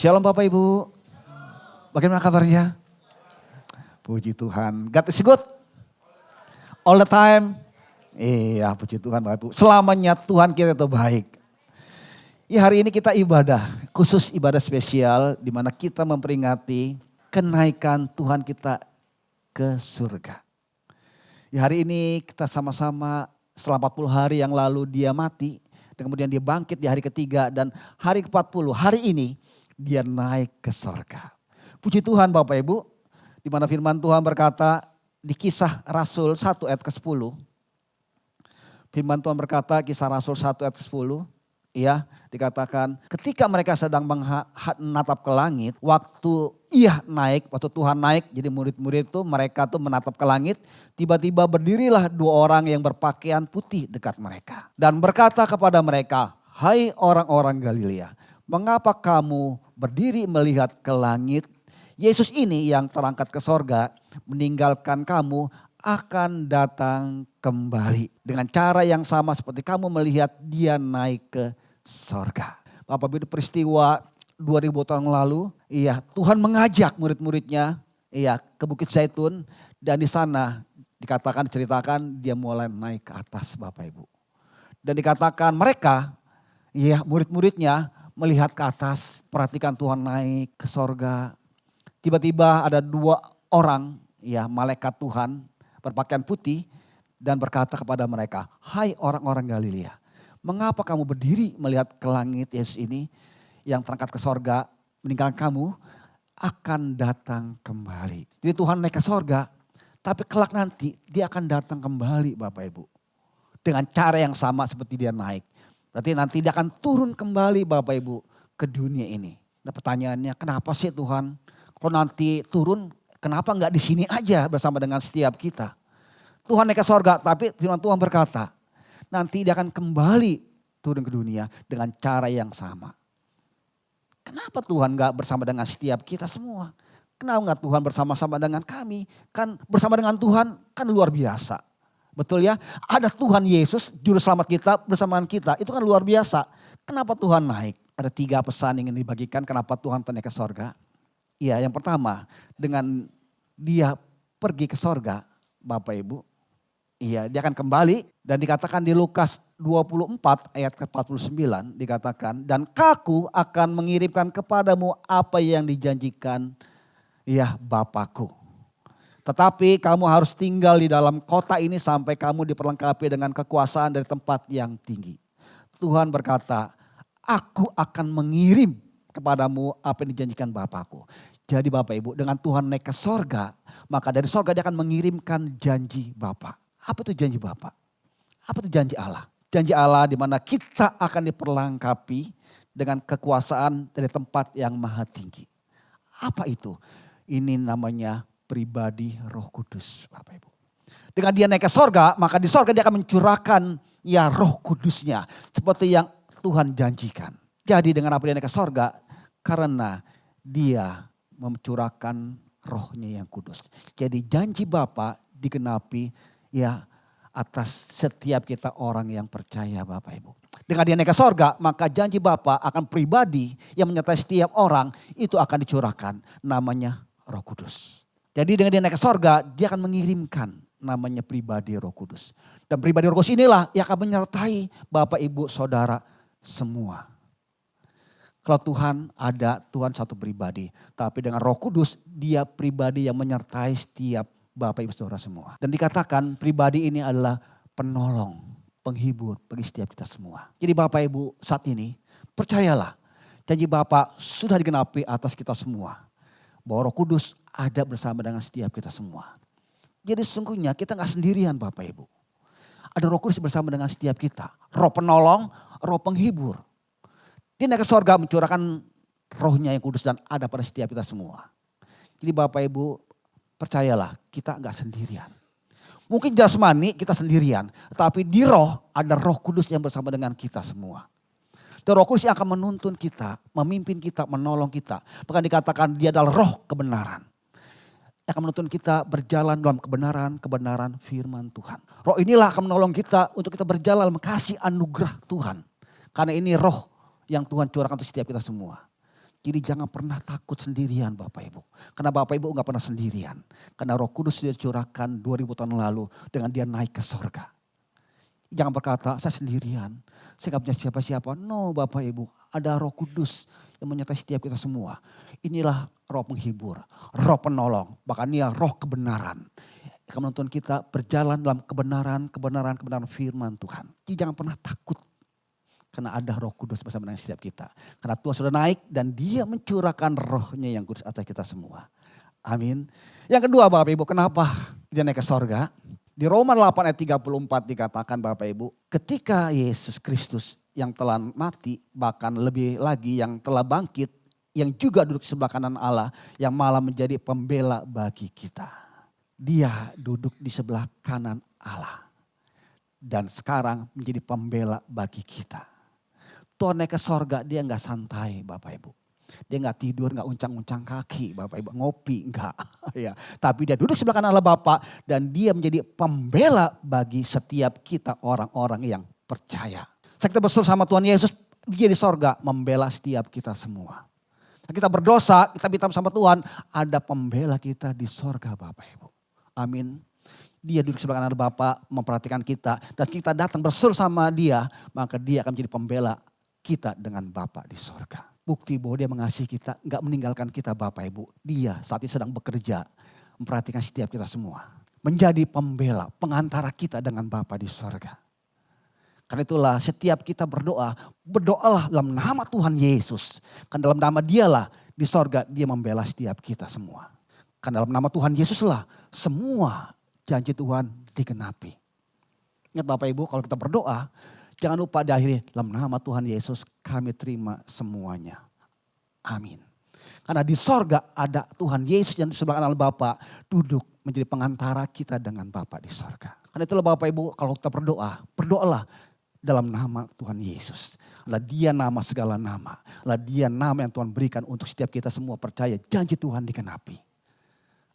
Shalom Bapak Ibu. Bagaimana kabarnya? Puji Tuhan. God is good. All the time. Iya, puji Tuhan Bapak Ibu. Selamanya Tuhan kita itu baik. Ya, hari ini kita ibadah, khusus ibadah spesial di mana kita memperingati kenaikan Tuhan kita ke surga. Ya, hari ini kita sama-sama setelah 40 hari yang lalu dia mati dan kemudian dia bangkit di hari ketiga dan hari ke-40 hari ini dia naik ke surga. Puji Tuhan Bapak Ibu, di mana firman Tuhan berkata di Kisah Rasul 1 ayat ke-10. Firman Tuhan berkata Kisah Rasul 1 ayat ke-10. Ya, dikatakan ketika mereka sedang menatap ke langit, waktu waktu Tuhan naik, jadi murid-murid itu mereka tuh menatap ke langit, tiba-tiba berdirilah dua orang yang berpakaian putih dekat mereka. Dan berkata kepada mereka, "Hai orang-orang Galilea, mengapa kamu berdiri melihat ke langit? Yesus ini yang terangkat ke sorga, meninggalkan kamu, akan datang kembali. Dengan cara yang sama seperti kamu melihat dia naik ke sorga." Bapak Ibu, peristiwa 2000 tahun lalu, Tuhan mengajak murid-muridnya ke Bukit Zaitun. Dan di sana diceritakan dia mulai naik ke atas Bapak Ibu. Dan dikatakan mereka, murid-muridnya melihat ke atas, perhatikan Tuhan naik ke sorga. Tiba-tiba ada dua orang, malaikat Tuhan berpakaian putih dan berkata kepada mereka, "Hai orang-orang Galilea, mengapa kamu berdiri melihat ke langit? Yesus ini yang terangkat ke sorga, meninggalkan kamu, akan datang kembali." Jadi Tuhan naik ke sorga, tapi kelak nanti dia akan datang kembali Bapak Ibu. Dengan cara yang sama seperti dia naik. Berarti nanti dia akan turun kembali Bapak Ibu ke dunia ini. Nah pertanyaannya, kenapa sih Tuhan kalau nanti turun, kenapa enggak di sini aja bersama dengan setiap kita? Tuhan naik ke sorga, tapi firman Tuhan berkata, nanti dia akan kembali turun ke dunia dengan cara yang sama. Kenapa Tuhan enggak bersama dengan setiap kita semua? Kenapa enggak Tuhan bersama-sama dengan kami? Kan bersama dengan Tuhan kan luar biasa. Betul ya? Ada Tuhan Yesus, juru selamat kita bersamaan kita. Itu kan luar biasa. Kenapa Tuhan naik? Ada 3 pesan yang ingin dibagikan kenapa Tuhan naik ke sorga. Yang pertama, dengan dia pergi ke sorga, Bapak Ibu, dia akan kembali dan dikatakan di Lukas 24 ayat ke-49 dikatakan, "Dan Aku akan mengirimkan kepadamu apa yang dijanjikan Bapakku. Tetapi kamu harus tinggal di dalam kota ini sampai kamu diperlengkapi dengan kekuasaan dari tempat yang tinggi." Tuhan berkata, "Aku akan mengirim kepadamu apa yang dijanjikan Bapakku." Jadi Bapak Ibu, dengan Tuhan naik ke sorga, maka dari sorga dia akan mengirimkan janji Bapa. Apa itu janji Bapa? Apa itu janji Allah? Janji Allah di mana kita akan diperlengkapi dengan kekuasaan dari tempat yang maha tinggi. Apa itu? Ini namanya pribadi Roh Kudus Bapak Ibu. Dengan dia naik ke sorga, maka di sorga dia akan mencurahkan Roh Kudusnya. Seperti yang Tuhan janjikan. Jadi dengan apa dia naik ke sorga, karena dia mencurahkan rohnya yang kudus. Jadi janji Bapa digenapi atas setiap kita orang yang percaya Bapak Ibu. Dengan dia naik ke sorga, maka janji Bapa akan pribadi yang menyertai setiap orang itu akan dicurahkan, namanya Roh Kudus. Jadi dengan dia naik ke sorga, dia akan mengirimkan namanya pribadi Roh Kudus. Dan pribadi Roh Kudus inilah yang akan menyertai Bapak Ibu Saudara semua. Kalau Tuhan ada, Tuhan satu pribadi. Tapi dengan Roh Kudus, dia pribadi yang menyertai setiap Bapak Ibu Saudara semua. Dan dikatakan pribadi ini adalah penolong, penghibur bagi setiap kita semua. Jadi Bapak Ibu saat ini, percayalah, janji Bapak sudah digenapi atas kita semua. Bahwa Roh Kudus ada bersama dengan setiap kita semua. Jadi sesungguhnya kita gak sendirian Bapak Ibu. Ada Roh Kudus bersama dengan setiap kita. Roh penolong, roh penghibur. Dia naik ke sorga mencurahkan rohnya yang kudus dan ada pada setiap kita semua. Jadi Bapak Ibu percayalah kita gak sendirian. Mungkin jasmani kita sendirian. Tapi di roh ada Roh Kudus yang bersama dengan kita semua. Dan Roh Kudus yang akan menuntun kita, memimpin kita, menolong kita. Bahkan dikatakan dia adalah roh kebenaran. Yang akan menuntun kita berjalan dalam kebenaran firman Tuhan. Roh inilah akan menolong kita untuk kita berjalan dalam kasih anugerah Tuhan. Karena ini roh yang Tuhan curahkan untuk setiap kita semua. Jadi jangan pernah takut sendirian Bapak Ibu. Karena Bapak Ibu gak pernah sendirian. Karena Roh Kudus dia curahkan 2000 tahun lalu dengan dia naik ke sorga. Jangan berkata saya sendirian, saya gak punya siapa-siapa. No Bapak Ibu, ada Roh Kudus yang menyertai setiap kita semua. Inilah Roh penghibur, Roh penolong, bahkan ia Roh kebenaran. Yang menuntun kita berjalan dalam kebenaran firman Tuhan. Jadi jangan pernah takut. Karena ada Roh Kudus bersama dengan setiap kita. Karena Tuhan sudah naik dan dia mencurahkan rohnya yang kudus atas kita semua. Amin. Yang kedua Bapak Ibu, kenapa dia naik ke sorga? Di Roma 8 ayat 34 dikatakan Bapak Ibu, ketika Yesus Kristus yang telah mati, bahkan lebih lagi yang telah bangkit, yang juga duduk di sebelah kanan Allah, yang malah menjadi pembela bagi kita. Dia duduk di sebelah kanan Allah. Dan sekarang menjadi pembela bagi kita. Tuhan naik ke sorga, dia gak santai Bapak Ibu. Dia gak tidur, gak uncang-uncang kaki Bapak Ibu. Ngopi, enggak. Ya. Tapi dia duduk sebelah kanan Allah Bapa dan dia menjadi pembela bagi setiap kita orang-orang yang percaya. Saat kita bersama Tuhan Yesus, dia di sorga membela setiap kita semua. Kita berdosa, kita minta sama Tuhan, ada pembela kita di sorga Bapak Ibu. Amin. Dia duduk sebelah kanan Bapa memperhatikan kita dan kita datang bersama dia, maka dia akan menjadi pembela kita dengan Bapa di sorga. Bukti bahwa dia mengasihi kita, gak meninggalkan kita Bapak Ibu. Dia saat ini sedang bekerja, memperhatikan setiap kita semua. Menjadi pembela, pengantara kita dengan Bapa di sorga. Karena itulah setiap kita berdoa, berdoalah dalam nama Tuhan Yesus. Karena dalam nama dialah di sorga dia membela setiap kita semua. Karena dalam nama Tuhan Yesuslah semua janji Tuhan digenapi. Ingat Bapak Ibu, kalau kita berdoa, jangan lupa diakhiri dalam nama Tuhan Yesus kami terima semuanya. Amin. Karena di sorga ada Tuhan Yesus yang di sebelah kanan Bapa duduk menjadi pengantara kita dengan Bapa di sorga. Karena itulah Bapak Ibu kalau kita berdoa, berdoalah dalam nama Tuhan Yesus. Adalah dia nama segala nama. Adalah dia nama yang Tuhan berikan untuk setiap kita semua percaya janji Tuhan digenapi.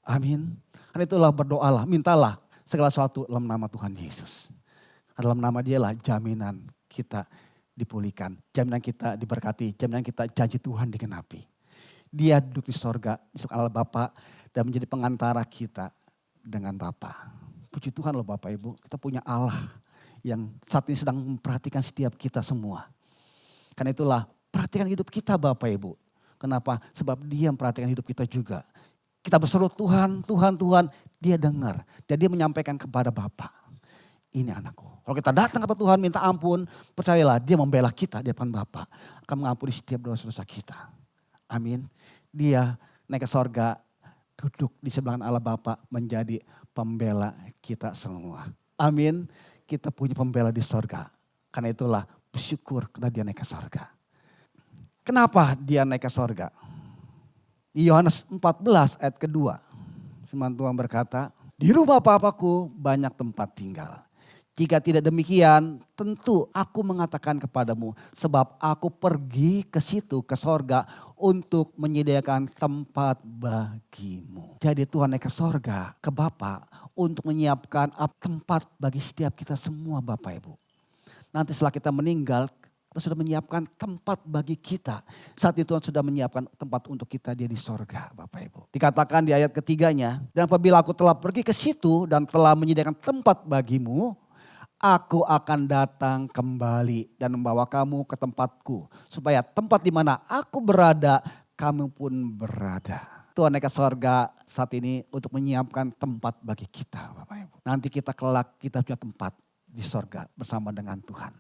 Amin. Karena itulah berdoalah, mintalah segala sesuatu dalam nama Tuhan Yesus. Dalam nama dialah jaminan kita dipulihkan. Jaminan kita diberkati. Jaminan kita janji Tuhan digenapi. Dia duduk di sorga, di sebelah Allah Bapa dan menjadi pengantara kita dengan Bapa. Puji Tuhan loh Bapak Ibu, kita punya Allah yang saat ini sedang memperhatikan setiap kita semua. Karena itulah perhatikan hidup kita Bapak Ibu. Kenapa? Sebab dia memperhatikan hidup kita juga. Kita berseru Tuhan, Tuhan, Tuhan. Dia dengar dan dia menyampaikan kepada Bapa. Ini anakku. Kalau kita datang kepada Tuhan minta ampun, percayalah dia membela kita di depan Bapa. Akan mengampuni setiap dosa-dosa kita. Amin. Dia naik ke sorga, duduk di sebelah Allah Bapa menjadi pembela kita semua. Amin. Kita punya pembela di sorga. Karena itulah bersyukur karena dia naik ke sorga. Kenapa dia naik ke sorga? Di Yohanes 14 ayat kedua. Firman Tuhan berkata, di rumah Papaku banyak tempat tinggal. Jika tidak demikian, tentu aku mengatakan kepadamu, sebab aku pergi ke situ, ke sorga, untuk menyediakan tempat bagimu. Jadi Tuhan naik ke sorga, ke Bapa, untuk menyiapkan tempat bagi setiap kita semua Bapak Ibu. Nanti setelah kita meninggal, kita sudah menyiapkan tempat bagi kita. Saat itu Tuhan sudah menyiapkan tempat untuk kita dia di sorga Bapak Ibu. Dikatakan di ayat ketiganya, dan apabila aku telah pergi ke situ dan telah menyediakan tempat bagimu, aku akan datang kembali dan membawa kamu ke tempatku. Supaya tempat di mana aku berada, kamu pun berada. Tuhan naik ke sorga saat ini untuk menyiapkan tempat bagi kita Bapak Ibu. Nanti kita kelak kita punya tempat di sorga bersama dengan Tuhan.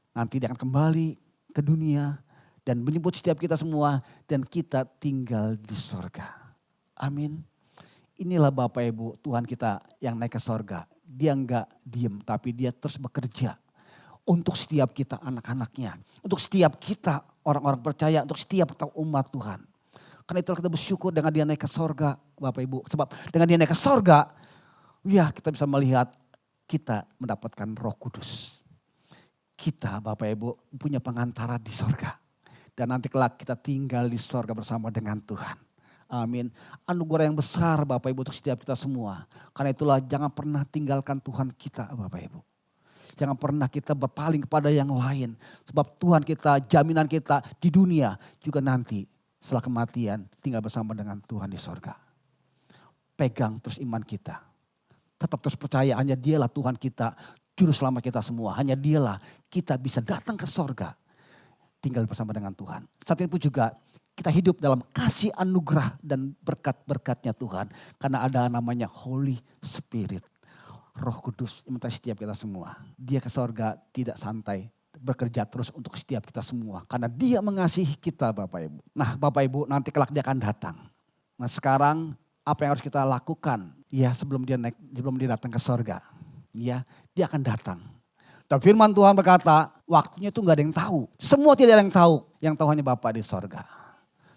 Nanti dia akan kembali ke dunia dan menyebut setiap kita semua. Dan kita tinggal di sorga. Amin. Inilah Bapak Ibu Tuhan kita yang naik ke sorga. Dia enggak diem tapi dia terus bekerja untuk setiap kita anak-anaknya. Untuk setiap kita orang-orang percaya, untuk setiap umat Tuhan. Karena itu kita bersyukur dengan dia naik ke sorga Bapak Ibu. Sebab dengan dia naik ke sorga, ya kita bisa melihat kita mendapatkan Roh Kudus. Kita Bapak Ibu punya pengantara di sorga. Dan nanti kelak kita tinggal di sorga bersama dengan Tuhan. Amin. Anugerah yang besar Bapak Ibu untuk setiap kita semua. Karena itulah jangan pernah tinggalkan Tuhan kita Bapak Ibu. Jangan pernah kita berpaling kepada yang lain. Sebab Tuhan kita, jaminan kita di dunia juga nanti setelah kematian tinggal bersama dengan Tuhan di sorga. Pegang terus iman kita. Tetap terus percaya hanya Dialah Tuhan kita, juru selamat kita semua. Hanya Dialah kita bisa datang ke sorga. Tinggal bersama dengan Tuhan. Saat itu juga kita hidup dalam kasih anugerah dan berkat-berkatnya Tuhan. Karena ada namanya Holy Spirit. Roh Kudus yang menyertai setiap kita semua. Dia ke sorga tidak santai. Bekerja terus untuk setiap kita semua. Karena Dia mengasihi kita Bapak Ibu. Nah Bapak Ibu nanti kelak Dia akan datang. Nah sekarang apa yang harus kita lakukan? Ya sebelum Dia datang ke sorga. Ya Dia akan datang. Dan firman Tuhan berkata, waktunya itu gak ada yang tahu. Semua tidak ada yang tahu. Yang tahu hanya Bapa di sorga.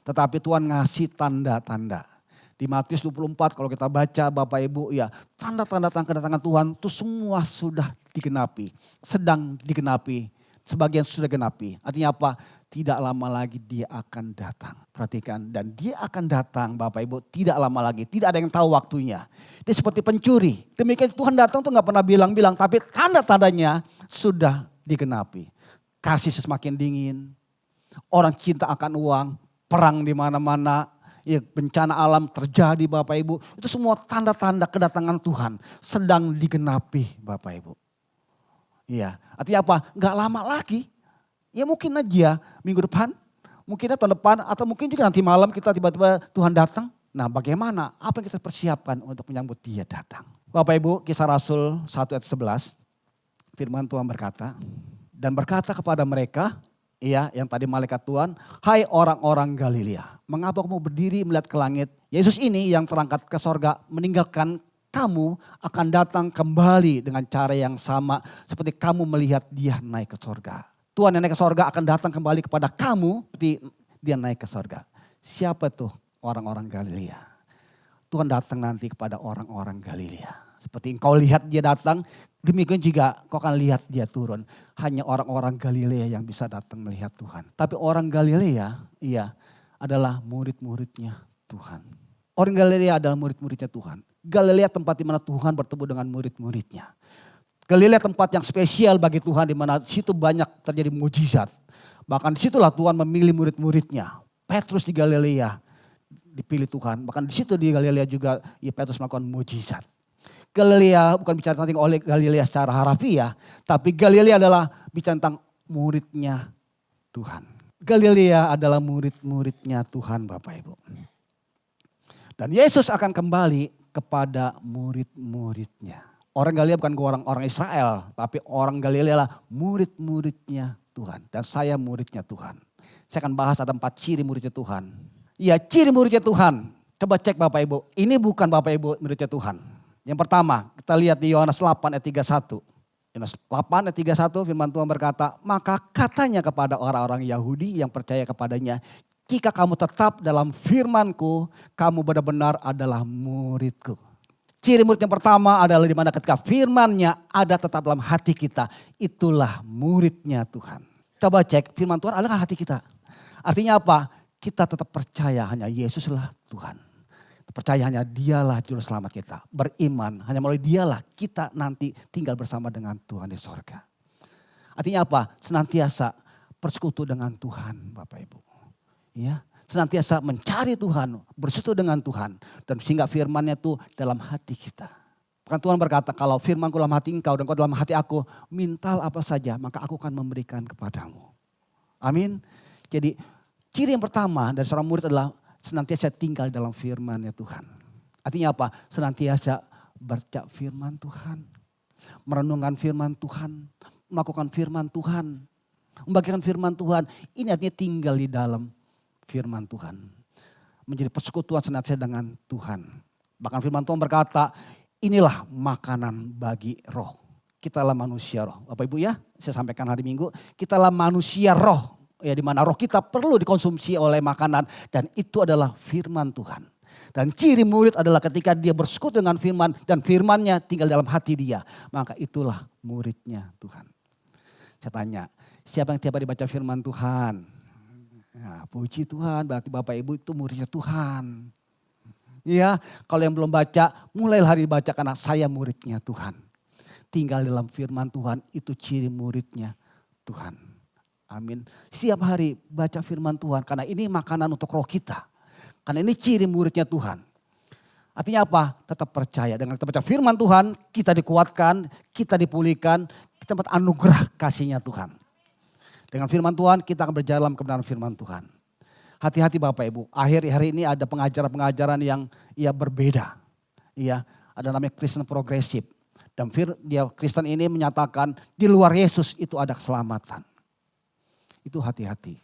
Tetapi Tuhan ngasih tanda-tanda. Di Matius 24 kalau kita baca Bapak Ibu, ya tanda-tanda kedatangan Tuhan itu semua sudah digenapi. Sedang digenapi. Sebagian sudah genapi. Artinya apa? Tidak lama lagi Dia akan datang. Perhatikan. Dan Dia akan datang Bapak Ibu tidak lama lagi. Tidak ada yang tahu waktunya. Dia seperti pencuri. Demikian Tuhan datang tuh gak pernah bilang-bilang. Tapi tanda-tandanya sudah digenapi. Kasih semakin dingin. Orang cinta akan uang. Perang di mana-mana. Ya, bencana alam terjadi Bapak Ibu. Itu semua tanda-tanda kedatangan Tuhan. Sedang digenapi Bapak Ibu. Iya, artinya apa? Gak lama lagi. Ya mungkin aja minggu depan, mungkin tahun depan, atau mungkin juga nanti malam kita tiba-tiba Tuhan datang. Nah bagaimana? Apa yang kita persiapkan untuk menyambut Dia datang? Bapak Ibu, Kisah Rasul 1 ayat 11, firman Tuhan berkata, dan berkata kepada mereka, iya yang tadi malaikat Tuhan, hai orang-orang Galilea, mengapa kamu berdiri melihat ke langit? Yesus ini yang terangkat ke sorga meninggalkan kamu akan datang kembali dengan cara yang sama seperti kamu melihat Dia naik ke sorga. Tuhan yang naik ke sorga akan datang kembali kepada kamu seperti Dia naik ke sorga. Siapa tuh orang-orang Galilea? Tuhan datang nanti kepada orang-orang Galilea. Seperti engkau lihat Dia datang, demikian juga kau akan lihat Dia turun. Hanya orang-orang Galilea yang bisa datang melihat Tuhan. Tapi orang Galilea, iya, adalah murid-muridnya Tuhan. Orang Galilea adalah murid-muridnya Tuhan. Galilea tempat di mana Tuhan bertemu dengan murid-muridnya. Galilea tempat yang spesial bagi Tuhan di mana situ banyak terjadi mujizat. Bahkan disitulah Tuhan memilih murid-muridnya. Petrus di Galilea dipilih Tuhan. Bahkan di situ di Galilea juga ya Petrus melakukan mujizat. Galilea bukan bicara tentang oleh Galilea secara harafiah. Tapi Galilea adalah bicara tentang muridnya Tuhan. Galilea adalah murid-muridnya Tuhan Bapak Ibu. Dan Yesus akan kembali kepada murid-muridnya. Orang Galilea bukan orang Israel, tapi orang Galilea adalah murid-muridnya Tuhan. Dan saya muridnya Tuhan. Saya akan bahas ada 4 ciri muridnya Tuhan. Ya ciri muridnya Tuhan. Coba cek Bapak Ibu. Ini bukan Bapak Ibu muridnya Tuhan. Yang pertama kita lihat di Yohanes 8 ayat 31. Yohanes 8 ayat 31 firman Tuhan berkata, maka katanya kepada orang-orang Yahudi yang percaya kepadanya, jika kamu tetap dalam firman-Ku, kamu benar-benar adalah murid-Ku. Ciri murid yang pertama adalah di mana ketika firman-Nya ada tetap dalam hati kita. Itulah muridnya Tuhan. Coba cek firman Tuhan ada di hati kita. Artinya apa? Kita tetap percaya hanya Yesuslah Tuhan. Percaya hanya Dialah juru selamat kita. Beriman hanya melalui Dialah kita nanti tinggal bersama dengan Tuhan di sorga. Artinya apa? Senantiasa bersekutu dengan Tuhan Bapak Ibu. Ya, senantiasa mencari Tuhan, bersekutu dengan Tuhan. Dan sehingga firman-Nya itu dalam hati kita. Bahkan Tuhan berkata, kalau firman-Ku dalam hati engkau dan kau dalam hati aku, mintal apa saja maka aku akan memberikan kepadamu. Amin. Jadi ciri yang pertama dari seorang murid adalah senantiasa tinggal dalam firman-Nya Tuhan. Artinya apa? Senantiasa baca firman Tuhan. Merenungkan firman Tuhan. Melakukan firman Tuhan. Membagikan firman Tuhan. Ini artinya tinggal di dalam firman Tuhan. Menjadi persekutuan senantiasa dengan Tuhan. Bahkan firman Tuhan berkata, inilah makanan bagi roh. Kitalah manusia roh. Bapak Ibu ya, saya sampaikan hari Minggu. Kitalah manusia roh. Ya, di mana roh kita perlu dikonsumsi oleh makanan. Dan itu adalah firman Tuhan. Dan ciri murid adalah ketika dia bersekutu dengan firman. Dan firman-Nya tinggal dalam hati dia. Maka itulah muridnya Tuhan. Saya tanya, siapa yang tiap hari baca firman Tuhan? Ya, puji Tuhan, berarti Bapak Ibu itu muridnya Tuhan. Ya, kalau yang belum baca, mulailah hari baca karena saya muridnya Tuhan. tinggal dalam firman Tuhan, itu ciri muridnya Tuhan. Amin. Setiap hari baca firman Tuhan, karena ini makanan untuk roh kita. Karena ini ciri muridnya Tuhan. Artinya apa? Tetap percaya. Dengan kita baca firman Tuhan, kita dikuatkan, kita dipulihkan, kita dapat anugerah kasihnya Tuhan. Dengan firman Tuhan, kita akan berjalan kebenaran firman Tuhan. Hati-hati Bapak Ibu, akhir hari ini ada pengajaran-pengajaran yang berbeda. Ada namanya Kristen progresif. Dan dia Kristen ini menyatakan di luar Yesus itu ada keselamatan. Itu hati-hati.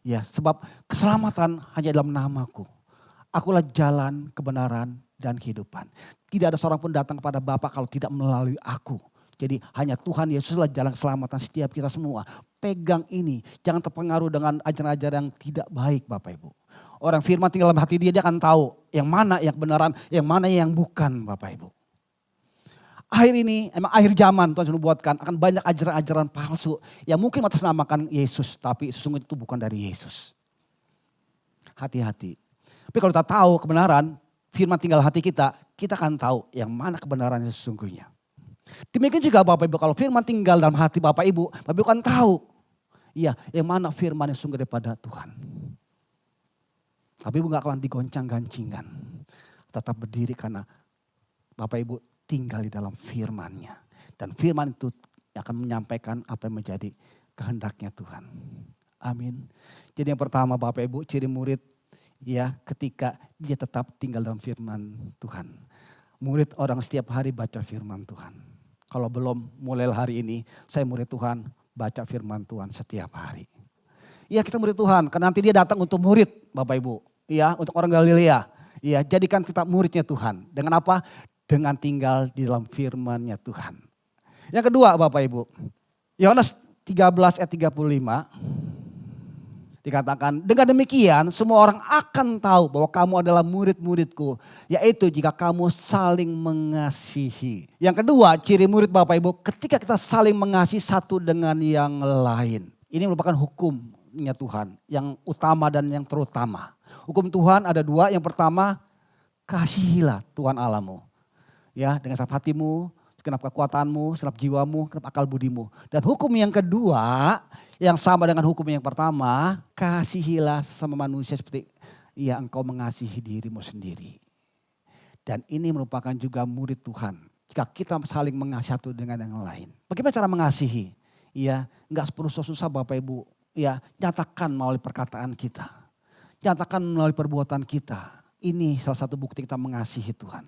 Sebab keselamatan hanya dalam namaku. Akulah jalan, kebenaran, dan kehidupan. Tidak ada seorang pun datang kepada Bapa kalau tidak melalui aku. Jadi hanya Tuhan Yesuslah jalan keselamatan setiap kita semua. Pegang ini, jangan terpengaruh dengan ajaran-ajaran yang tidak baik Bapak Ibu. Orang firman tinggal dalam hati dia akan tahu yang mana yang kebenaran, yang mana yang bukan Bapak Ibu. Akhir ini, emang akhir zaman Tuhan sudah buatkan akan banyak ajaran-ajaran palsu yang mungkin atasnamakan Yesus, tapi sesungguhnya itu bukan dari Yesus. Hati-hati. Tapi kalau kita tahu kebenaran, firman tinggal hati kita akan tahu yang mana kebenaran yang sesungguhnya. Demikian juga Bapak Ibu, kalau firman tinggal dalam hati Bapak Ibu akan tahu yang mana firman yang sungguh daripada Tuhan. Bapak Ibu gak akan digoncang-gancingan. Tetap berdiri karena Bapak Ibu tinggal di dalam firman-Nya. Dan firman itu akan menyampaikan apa yang menjadi kehendaknya Tuhan. Amin. Jadi yang pertama Bapak Ibu, ciri murid ketika dia tetap tinggal dalam firman Tuhan. Murid orang setiap hari baca firman Tuhan. Kalau belum mulai hari ini, saya murid Tuhan, baca firman Tuhan setiap hari. Kita murid Tuhan, karena nanti dia datang untuk murid Bapak Ibu. Untuk orang Galilea. Jadikan kita muridnya Tuhan. Dengan apa? Dengan tinggal di dalam firman-Nya Tuhan. Yang kedua Bapak Ibu, Yohanes 13 ayat 35. Dikatakan, dengan demikian semua orang akan tahu bahwa kamu adalah murid-muridku. Yaitu jika kamu saling mengasihi. Yang kedua, ciri murid Bapak Ibu, ketika kita saling mengasihi satu dengan yang lain. Ini merupakan hukumnya Tuhan, yang utama dan yang terutama. Hukum Tuhan ada dua, yang pertama, kasihilah Tuhan Allahmu. Dengan segenap hatimu, segenap kekuatanmu, segenap jiwamu, segenap akal budimu. Dan hukum yang kedua, yang sama dengan hukum yang pertama, kasihilah sama manusia seperti engkau mengasihi dirimu sendiri. Dan ini merupakan juga murid Tuhan. Jika kita saling mengasihi satu dengan yang lain. Bagaimana cara mengasihi? Enggak perlu susah Bapak Ibu. Nyatakan melalui perkataan kita. Nyatakan melalui perbuatan kita. Ini salah satu bukti kita mengasihi Tuhan.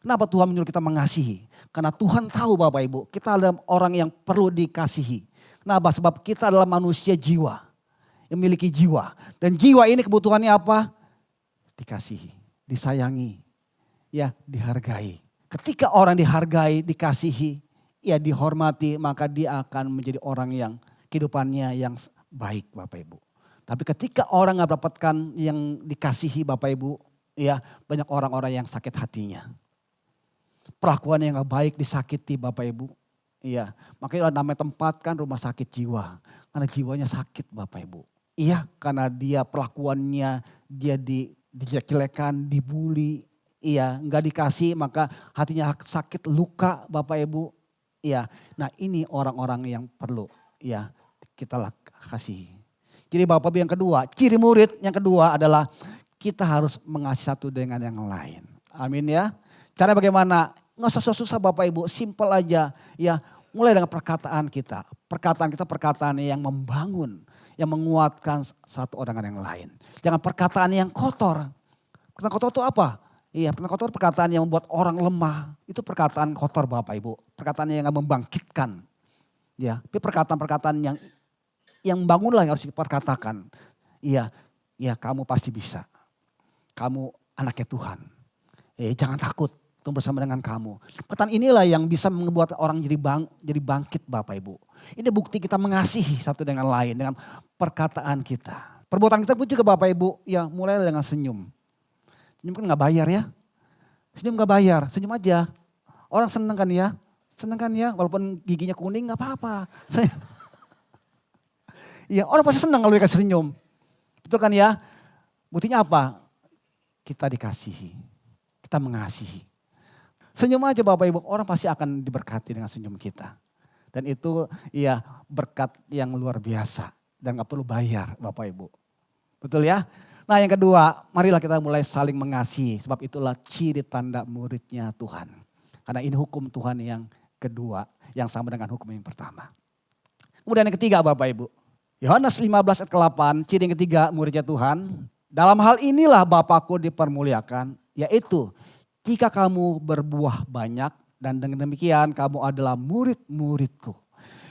Kenapa Tuhan menyuruh kita mengasihi? Karena Tuhan tahu Bapak Ibu, kita adalah orang yang perlu dikasihi. Kenapa? Sebab kita adalah manusia jiwa. Yang memiliki jiwa. Dan jiwa ini kebutuhannya apa? Dikasihi, disayangi, dihargai. Ketika orang dihargai, dikasihi, dihormati, maka dia akan menjadi orang yang kehidupannya yang baik Bapak Ibu. Tapi ketika orang gak mendapatkan yang dikasihi Bapak Ibu, banyak orang-orang yang sakit hatinya. Perlakuan yang gak baik disakiti Bapak Ibu. Makanya namanya tempat kan rumah sakit jiwa. Karena jiwanya sakit Bapak Ibu. Karena dia perlakuannya dia dijelek-jelekan, dibully. Gak dikasih maka hatinya sakit, luka Bapak Ibu. Nah ini orang-orang yang perlu kita kasih. Jadi Bapak Ibu yang kedua, ciri murid yang kedua adalah kita harus mengasihi satu dengan yang lain. Amin ya. Cara bagaimana? Nggak usah susah Bapak Ibu, simple aja. Mulai dengan perkataan kita. Perkataan kita perkataan yang membangun, yang menguatkan satu orang dengan yang lain. Jangan perkataan yang kotor. Perkataan kotor itu apa? Perkataan kotor perkataan yang membuat orang lemah. Itu perkataan kotor Bapak Ibu. Perkataan yang membangkitkan. Tapi perkataan-perkataan yang bangunlah yang harus diperkatakan. Kamu pasti bisa. Kamu anaknya Tuhan. Jangan takut. Bersama dengan kamu. Perkataan inilah yang bisa membuat orang jadi bangkit Bapak Ibu. Ini bukti kita mengasihi satu dengan lain dengan perkataan kita. Perbuatan kita pun juga Bapak Ibu mulai dengan senyum. Senyum kan gak bayar ya. Senyum gak bayar, senyum aja. Orang seneng kan ya. Seneng kan ya walaupun giginya kuning gak apa-apa. Orang pasti seneng kalau dikasih senyum. Betul kan ya. Buktinya apa? Kita dikasihi. Kita mengasihi. Senyum aja Bapak Ibu, orang pasti akan diberkati dengan senyum kita. Dan itu ya berkat yang luar biasa dan gak perlu bayar Bapak Ibu. Betul ya? Nah yang kedua, marilah kita mulai saling mengasihi. Sebab itulah ciri tanda muridnya Tuhan. Karena ini hukum Tuhan yang kedua yang sama dengan hukum yang pertama. Kemudian yang ketiga Bapak Ibu. Yohanes 15 ayat ke-8, ciri yang ketiga muridnya Tuhan. Dalam hal inilah Bapakku dipermuliakan, yaitu jika kamu berbuah banyak dan dengan demikian kamu adalah murid-muridku.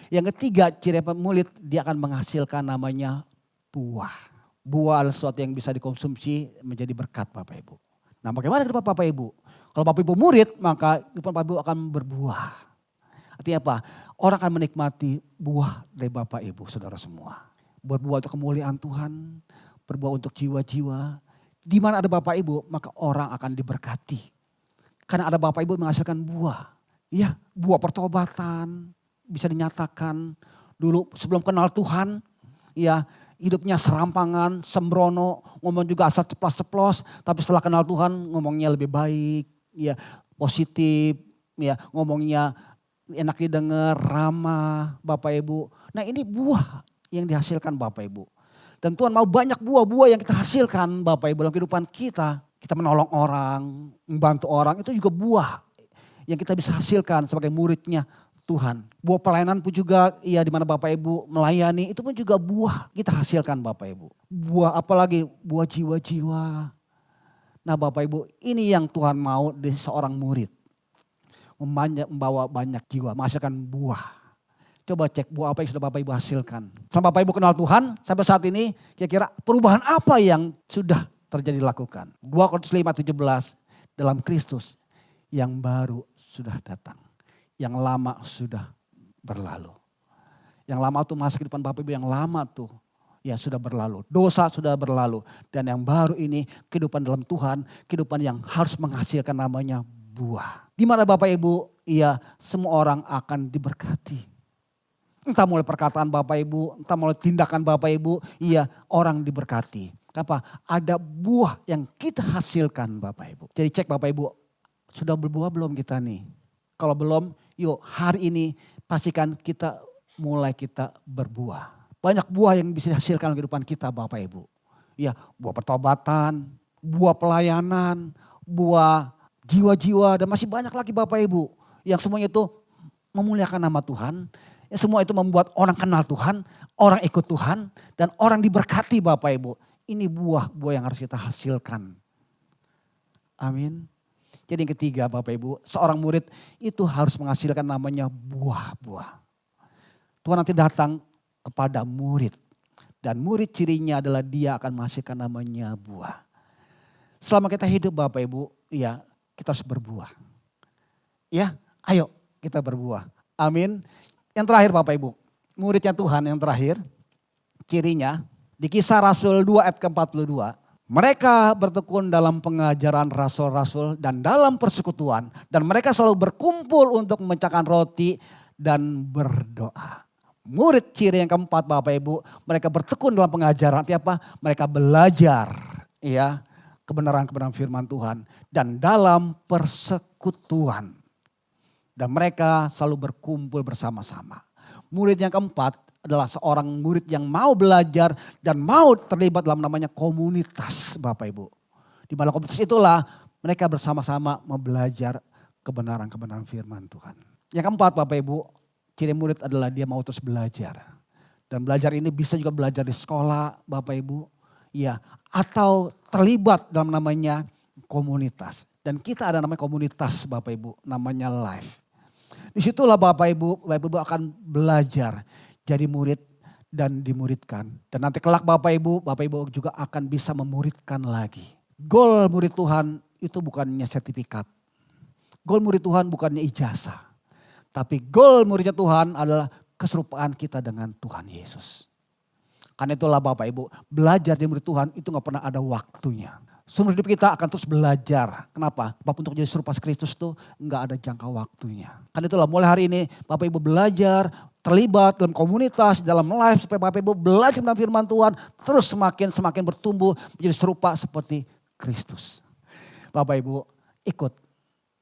Yang ketiga ciri murid, dia akan menghasilkan namanya buah. Buah adalah sesuatu yang bisa dikonsumsi menjadi berkat Bapak Ibu. Nah bagaimana kehidupan Bapak Ibu? Kalau Bapak Ibu murid maka kehidupan Bapak Ibu akan berbuah. Artinya apa? Orang akan menikmati buah dari Bapak Ibu saudara semua. Berbuah untuk kemuliaan Tuhan, berbuah untuk jiwa-jiwa. Di mana ada Bapak Ibu maka orang akan diberkati. Karena ada Bapak Ibu menghasilkan buah. Ya, buah pertobatan bisa dinyatakan. Dulu sebelum kenal Tuhan, ya hidupnya serampangan, sembrono, ngomong juga asal ceplos-ceplos. Tapi setelah kenal Tuhan ngomongnya lebih baik, ya positif, ya ngomongnya enak didengar, ramah Bapak Ibu. Nah ini buah yang dihasilkan Bapak Ibu. Dan Tuhan mau banyak buah-buah yang kita hasilkan Bapak Ibu dalam kehidupan kita. Kita menolong orang, membantu orang, itu juga buah yang kita bisa hasilkan sebagai muridnya Tuhan. Buah pelayanan pun juga, ya di mana Bapak Ibu melayani, itu pun juga buah kita hasilkan Bapak Ibu. Buah apalagi, buah jiwa-jiwa. Nah Bapak Ibu, ini yang Tuhan mau dari seorang murid. Membawa banyak jiwa, menghasilkan buah. Coba cek buah apa yang sudah Bapak Ibu hasilkan. Selama Bapak Ibu kenal Tuhan, sampai saat ini kira-kira perubahan apa yang sudah terjadi lakukan. 2 Korintus 5:17, dalam Kristus yang baru sudah datang. Yang lama sudah berlalu. Yang lama tuh masa kehidupan Bapak Ibu yang lama tuh ya sudah berlalu. Dosa sudah berlalu. Dan yang baru ini kehidupan dalam Tuhan, kehidupan yang harus menghasilkan namanya buah. Di mana Bapak Ibu, ya semua orang akan diberkati. Entah mulai perkataan Bapak Ibu, entah mulai tindakan Bapak Ibu, iya orang diberkati. Apa? Ada buah yang kita hasilkan Bapak Ibu. Jadi cek Bapak Ibu, sudah berbuah belum kita nih? Kalau belum, yuk hari ini pastikan kita mulai kita berbuah. Banyak buah yang bisa dihasilkan dalam kehidupan kita Bapak Ibu. Ya, buah pertobatan, buah pelayanan, buah jiwa-jiwa dan masih banyak lagi Bapak Ibu. Yang semuanya itu memuliakan nama Tuhan. Yang semua itu membuat orang kenal Tuhan, orang ikut Tuhan dan orang diberkati Bapak Ibu. Ini buah-buah yang harus kita hasilkan. Amin. Jadi yang ketiga Bapak Ibu, seorang murid itu harus menghasilkan namanya buah-buah. Tuhan nanti datang kepada murid. Dan murid cirinya adalah dia akan menghasilkan namanya buah. Selama kita hidup Bapak Ibu, ya kita harus berbuah. Ya, ayo kita berbuah. Amin. Yang terakhir Bapak Ibu, muridnya Tuhan yang terakhir, cirinya di Kisah Rasul 2 ayat ke-42. Mereka bertekun dalam pengajaran rasul-rasul dan dalam persekutuan. Dan mereka selalu berkumpul untuk memecahkan roti dan berdoa. Murid ciri yang keempat Bapak Ibu, mereka bertekun dalam pengajaran. Artinya apa? Mereka belajar ya kebenaran-kebenaran firman Tuhan. Dan dalam persekutuan. Dan mereka selalu berkumpul bersama-sama. Murid yang keempat adalah seorang murid yang mau belajar dan mau terlibat dalam namanya komunitas Bapak Ibu. Di mana komunitas itulah mereka bersama-sama mau belajar kebenaran-kebenaran firman Tuhan. Yang keempat Bapak Ibu, ciri murid adalah dia mau terus belajar. Dan belajar ini bisa juga belajar di sekolah Bapak Ibu. Ya, atau terlibat dalam namanya komunitas. Dan kita ada namanya komunitas Bapak Ibu, namanya Life. Disitulah Bapak Ibu akan belajar jadi murid dan dimuridkan. Dan nanti kelak Bapak Ibu juga akan bisa memuridkan lagi. Goal murid Tuhan itu bukannya sertifikat. Goal murid Tuhan bukannya ijazah. Tapi goal muridnya Tuhan adalah keserupaan kita dengan Tuhan Yesus. Karena itulah Bapak Ibu, belajar jadi murid Tuhan itu gak pernah ada waktunya. Seumur hidup kita akan terus belajar. Kenapa? Bapak untuk jadi serupa Kristus tuh gak ada jangka waktunya. Karena itulah mulai hari ini Bapak Ibu belajar, terlibat dalam komunitas, dalam live supaya Bapak Ibu belajar tentang firman Tuhan. Terus semakin bertumbuh menjadi serupa seperti Kristus. Bapak Ibu ikut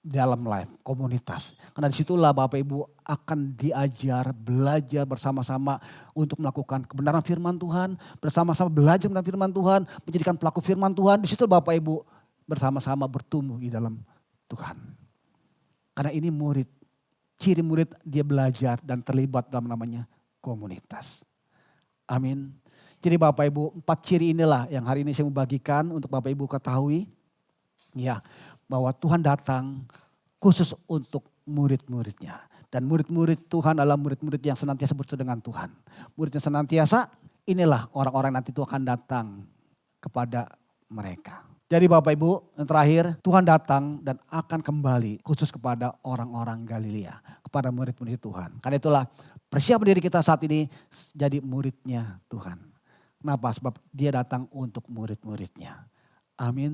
dalam life, komunitas. Karena disitulah Bapak Ibu akan diajar, belajar bersama-sama untuk melakukan kebenaran firman Tuhan. Bersama-sama belajar tentang firman Tuhan, menjadikan pelaku firman Tuhan. Di situ Bapak Ibu bersama-sama bertumbuh di dalam Tuhan. Karena ini murid, ciri murid dia belajar dan terlibat dalam namanya komunitas. Amin. Jadi Bapak Ibu 4 ciri inilah yang hari ini saya mau bagikan untuk Bapak Ibu ketahui. Ya, bahwa Tuhan datang khusus untuk murid-muridnya. Dan murid-murid Tuhan adalah murid-murid yang senantiasa bersatu dengan Tuhan. Murid yang senantiasa, inilah orang-orang nanti Tuhan akan datang kepada mereka. Jadi Bapak Ibu, yang terakhir, Tuhan datang dan akan kembali khusus kepada orang-orang Galilea. Kepada murid-murid Tuhan. Karena itulah persiapan diri kita saat ini jadi muridnya Tuhan. Kenapa? Sebab dia datang untuk murid-muridnya. Amin.